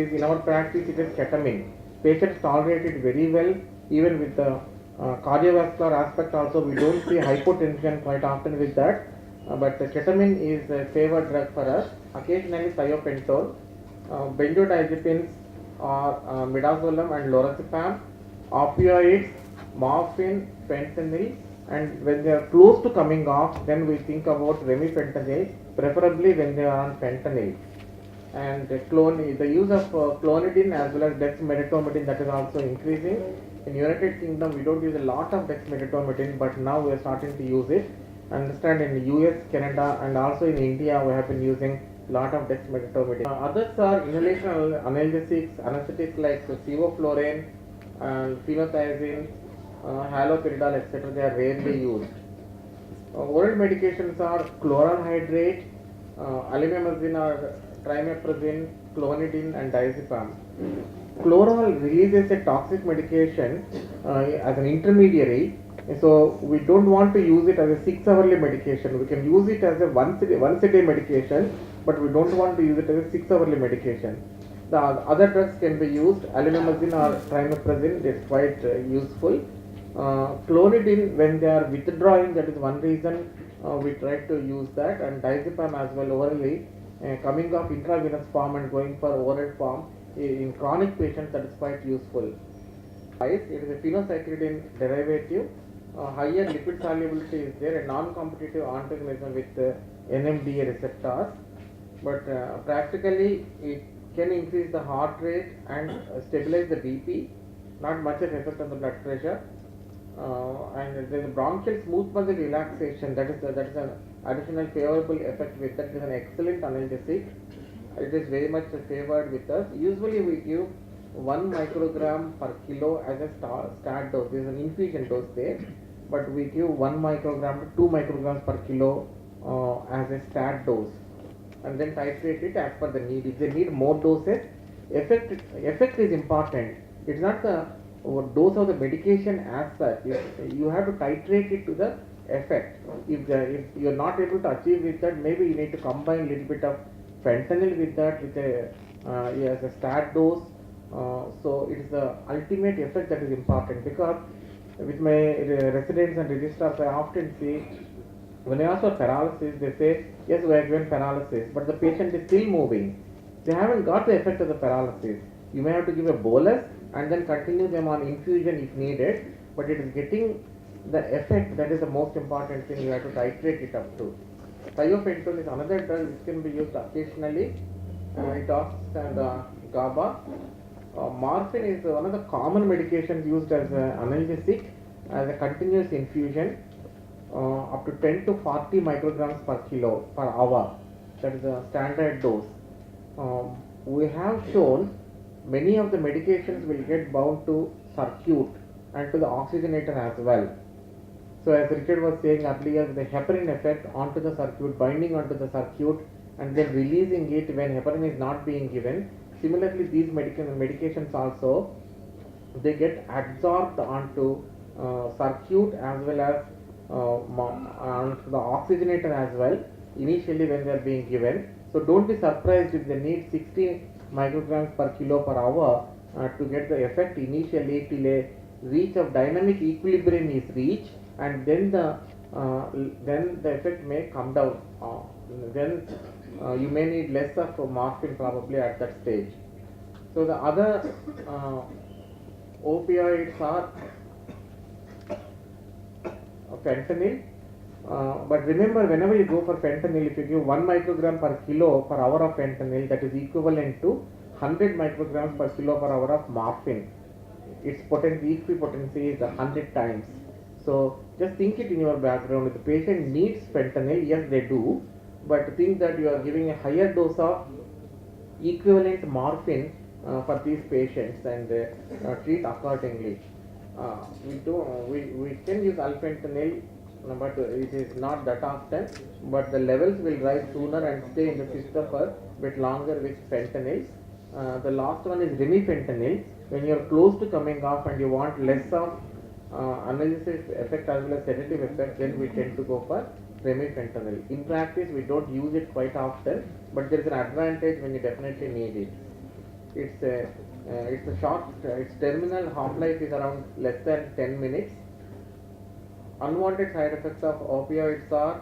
is in our practice it is ketamine. Patients tolerate it very well, even with the cardiovascular aspect also we don't see hypotension quite often with that. But ketamine is a favored drug for us. Occasionally thiopentol, benzodiazepines or midazolam and lorazepam, opioids, morphine, fentanyl, and when they are close to coming off, then we think about remifentanil, preferably when they are on fentanyl. And the use of clonidine as well as dexmedetomidine, that is also increasing. In United Kingdom we don't use a lot of dexmedetomidine, but now we are starting to use it. I understand in US, Canada and also in India we have been using lot of dexmedetomidine. Others are inhalation analgesics, anesthetics like sevoflurane and phenothiazine, haloperidol, etc. They are rarely used. Oral medications are chloral hydrate, alimemazine or trimeprazine, clonidine and diazepam. Chloral releases a toxic medication as an intermediary, so we don't want to use it as a 6-hourly medication. We can use it as a once a day medication, but we don't want to use it as a 6-hourly medication. The other drugs can be used, alimemazine or trimeprazine is quite useful. Clonidine, when they are withdrawing, that is one reason we try to use that, and diazepam as well orally, coming off intravenous form and going for oral form in chronic patients, that is quite useful. It is a phencyclidine derivative, higher lipid solubility is there, a non-competitive antagonism with NMDA receptors, but practically it can increase the heart rate and stabilize the BP, not much of effect on the blood pressure. And there is bronchial smooth muscle relaxation, that is an additional favorable effect with that. It is an excellent analgesic. It is very much favored with us. Usually we give 1 microgram per kilo as a start dose. There is an infusion dose there, but we give 1 microgram to 2 micrograms per kilo as a start dose, and then titrate it as per the need. If they need more doses, effect is important. It's not the dose of the medication as such. You have to titrate it to the effect. If you are not able to achieve with that, maybe you need to combine little bit of fentanyl with that, with a as a start dose. So it is the ultimate effect that is important, because with my residents and registrars I often see, when I ask for paralysis, they say, yes, we have given paralysis, but the patient is still moving. They haven't got the effect of the paralysis. You may have to give a bolus and then continue them on infusion if needed, but it is getting the effect, that is the most important thing. You have to titrate it up to. Thiopentol is another drug which can be used occasionally. It acts and GABA. Morphine is one of the common medications used as an analgesic, as a continuous infusion, up to 10 to 40 micrograms per kilo per hour. That is a standard dose. We have shown many of the medications will get bound to circuit and to the oxygenator as well. So as Richard was saying earlier, the heparin effect onto the circuit, binding onto the circuit and then releasing it when heparin is not being given. Similarly, these medications also, they get absorbed onto circuit as well as onto the oxygenator as well, initially when they are being given. So don't be surprised if they need 60 micrograms per kilo per hour to get the effect initially, till a reach of dynamic equilibrium is reached, and then the effect may come down. Then you may need less of morphine probably at that stage. So the other opioids are fentanyl. But remember, whenever you go for fentanyl, if you give 1 microgram per kilo per hour of fentanyl, that is equivalent to 100 micrograms per kilo per hour of morphine. Its equipotency is 100 times. So just think it in your background. If the patient needs fentanyl, yes they do, but think that you are giving a higher dose of equivalent morphine for these patients, and treat accordingly. We can use alfentanil, but it is not that often, but the levels will rise sooner and stay in the system for a bit longer with fentanyl. The last one is remifentanil. When you are close to coming off and you want less of analgesic effect as well as sedative effect, then we tend to go for remifentanil. In practice, we don't use it quite often, but there is an advantage when you definitely need it. It's a short, its terminal half-life is around less than 10 minutes. Unwanted side effects of opioids are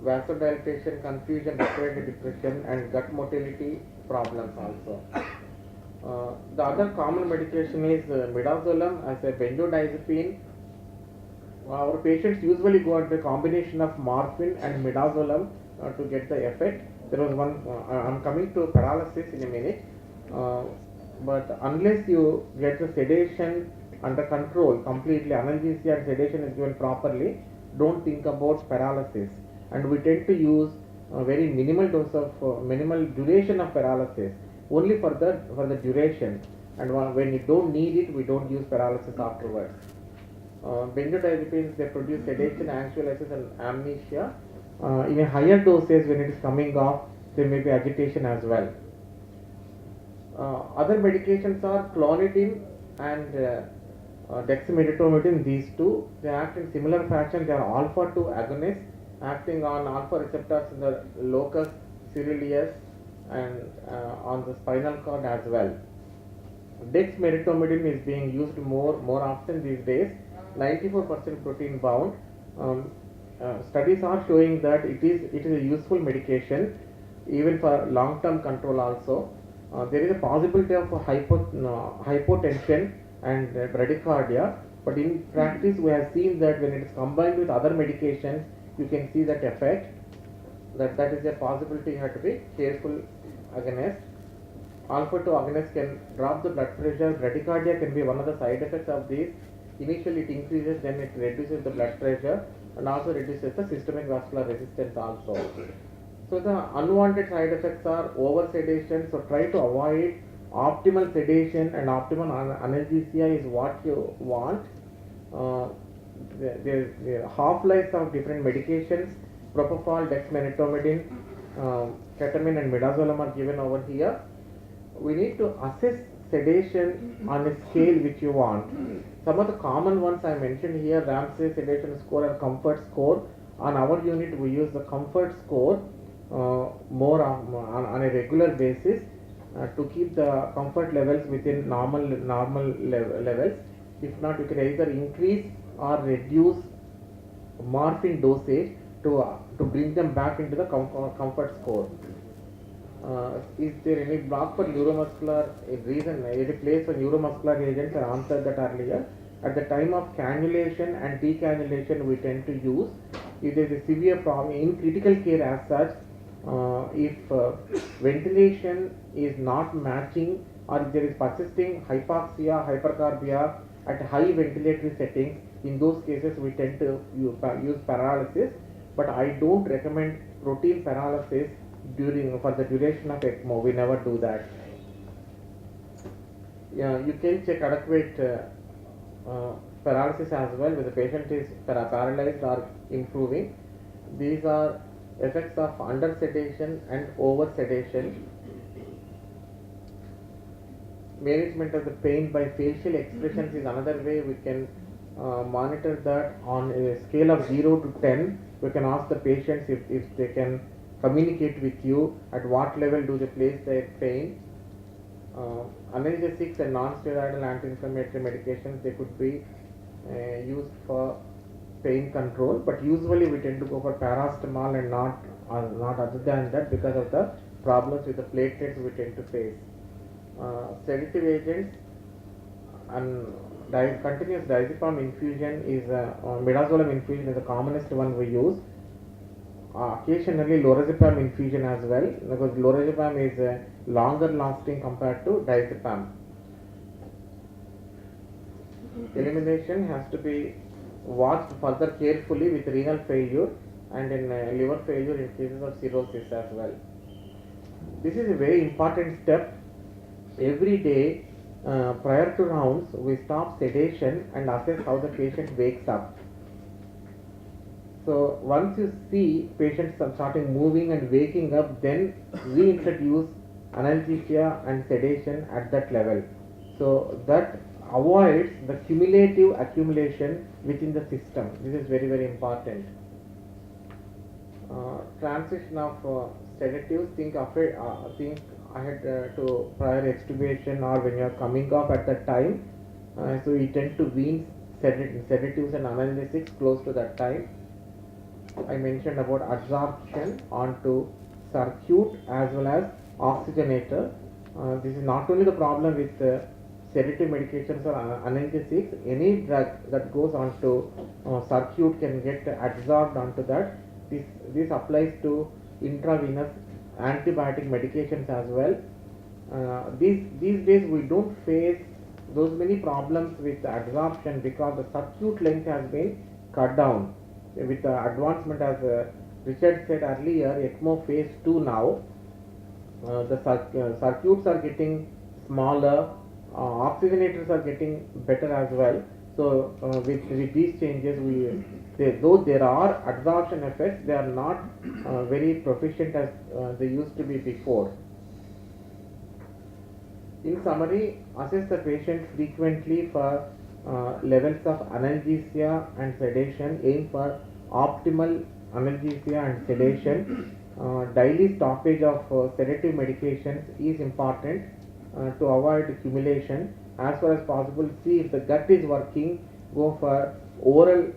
vasodilatation, confusion, respiratory depression, and gut motility problems also. The other common medication is midazolam as a benzodiazepine. Our patients usually go at the combination of morphine and midazolam to get the effect. There was one, I'm coming to paralysis in a minute, but unless you get the sedation under control completely, analgesia and sedation is given properly, don't think about paralysis. And we tend to use a very minimal dose of minimal duration of paralysis only for the duration, and when you don't need it, we don't use paralysis afterwards. Benzodiazepines, they produce sedation, anxiolysis, and amnesia. In a higher dosage, when it is coming off, there may be agitation as well. Other medications are clonidine and dexmedetomidine. These two, they act in similar fashion. They are alpha 2 agonists acting on alpha receptors in the locus coeruleus and on the spinal cord as well. Dexmedetomidine is being used more often these days. 94% protein bound. Studies are showing that it is a useful medication even for long term control also. There is a possibility of hypotension and bradycardia, but in practice we have seen that when it is combined with other medications, you can see that effect. That is a possibility. You have to be careful against. Alpha 2 agonist can drop the blood pressure. Bradycardia can be one of the side effects of these. Initially it increases, then it reduces the blood pressure and also reduces the systemic vascular resistance also. So the unwanted side effects are over sedation. So try to avoid optimal sedation, and optimal analgesia is what you want. The half-lives of different medications, propofol, dexmedetomidine, ketamine and midazolam are given over here. We need to assess sedation on a scale which you want. Some of the common ones I mentioned here, Ramsay sedation score and comfort score. On our unit we use the comfort score more on a regular basis to keep the comfort levels within normal levels. If not, you can either increase or reduce morphine dosage to bring them back into the comfort score. Is there any block for neuromuscular reason? Any place for neuromuscular agents? I answered that earlier. At the time of cannulation and decannulation, we tend to use. If there is a severe problem in critical care as such, if ventilation is not matching, or if there is persisting hypoxia, hypercarbia at high ventilatory settings, in those cases we tend to use paralysis. But I don't recommend protein paralysis for the duration of ECMO. We never do that. Yeah, you can check adequate paralysis as well, whether the patient is paralyzed or improving. These are effects of under sedation and over sedation. Management of the pain by facial expressions is another way we can monitor that. On a scale of 0 to 10, we can ask the patients if they can communicate with you at what level do they place their pain. Analgesics and non-steroidal anti-inflammatory medications, they could be used for pain control, but usually we tend to go for paracetamol and not other than that because of the problems with the platelets we tend to face. Sedative agents and continuous diazepam infusion is midazolam infusion is the commonest one we use. Occasionally lorazepam infusion as well, because lorazepam is longer lasting compared to diazepam. Elimination has to be watched further carefully with renal failure and in liver failure in cases of cirrhosis as well. This is a very important step. Every day prior to rounds we stop sedation and assess how the patient wakes up. So once you see patients starting moving and waking up, then reintroduce analgesia and sedation at that level. So that avoids the cumulative accumulation within the system. This is very, very important. Transition of sedatives, think ahead to prior extubation or when you are coming off at that time. So we tend to wean sedatives and analgesics close to that time. I mentioned about adsorption onto circuit as well as oxygenator. This is not only the problem with sedative medications or analgesics. Any drug that goes onto circuit can get adsorbed onto that. This applies to intravenous antibiotic medications as well. These days we don't face those many problems with adsorption because the circuit length has been cut down with the advancement, as Richard said earlier, ECMO phase 2 now. The circuits are getting smaller, oxygenators are getting better as well. So with these changes, though there are adsorption effects, they are not very proficient as they used to be before. In summary, assess the patient frequently for levels of analgesia and sedation. Aim for optimal analgesia and sedation. Daily stoppage of sedative medications is important to avoid accumulation. As far as possible, see if the gut is working. Go for oral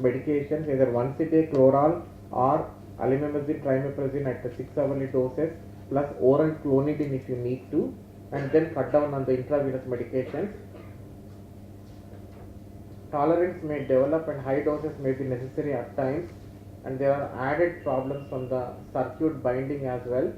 medications, either once a day chloral or alimemazine, trimiprazine at the 6-hourly doses, plus oral clonidine if you need to, and then cut down on the intravenous medications. Tolerance may develop and high doses may be necessary at times, and there are added problems from the circuit binding as well.